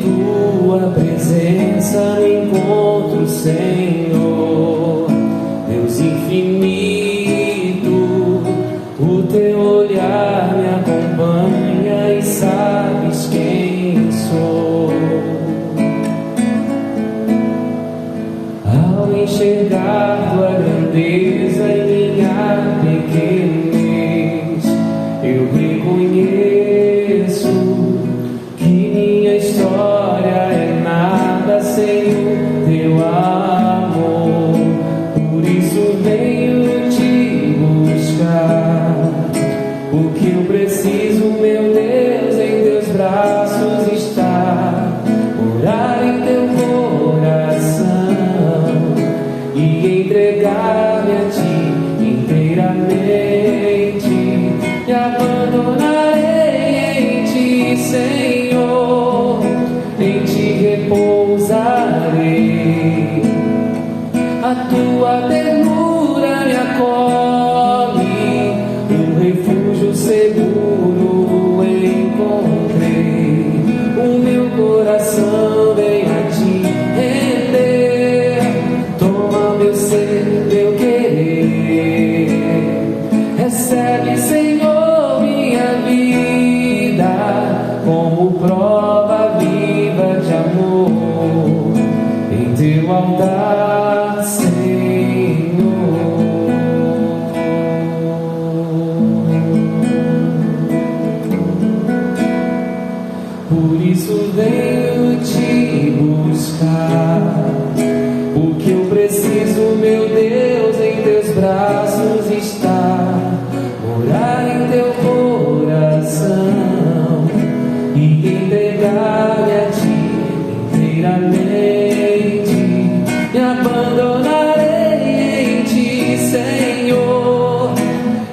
tua presença me encontro, Senhor. Deus infinito, o teu olhar me acompanha e sabes quem sou. Ao enxergar tua grandeza em minha pequenez, eu reconheço que minha história é nada sem o teu amor. Por isso venho te buscar, o que eu preciso, meu Deus, em teus braços está. Orar em teu coração e entregar-me a ti inteiramente. Me abandonarei em ti, Senhor, em ti repousarei. A tua ternura me acolhe, um refúgio seguro encontrei. O meu coração vem a ti render. Toma meu ser, meu querer. Recebe, Senhor, minha vida como prova viva de amor em teu altar, Senhor. Por isso venho te buscar, o que eu preciso, meu Deus, em teus braços está. Morar em teu coração e entregar-me a ti inteiramente. Me abandonarei em ti, Senhor,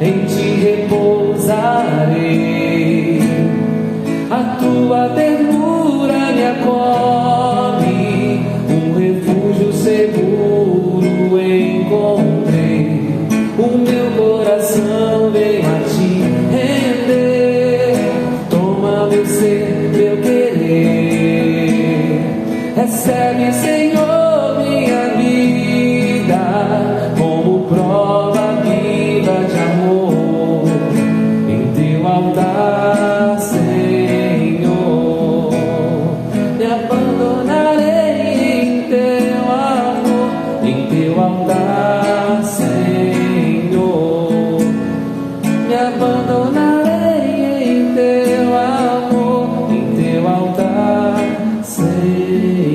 em ti repousarei. A tua ternura me acolhe, um refúgio seguro encontrei. O meu coração vem a ti render. Toma meu ser, meu querer. Recebe, Senhor, minha vida como prova viva de amor em teu altar, Senhor. Me abandonarei em teu amor, em teu altar, Senhor. Me abandonarei em teu amor, em teu altar, Senhor.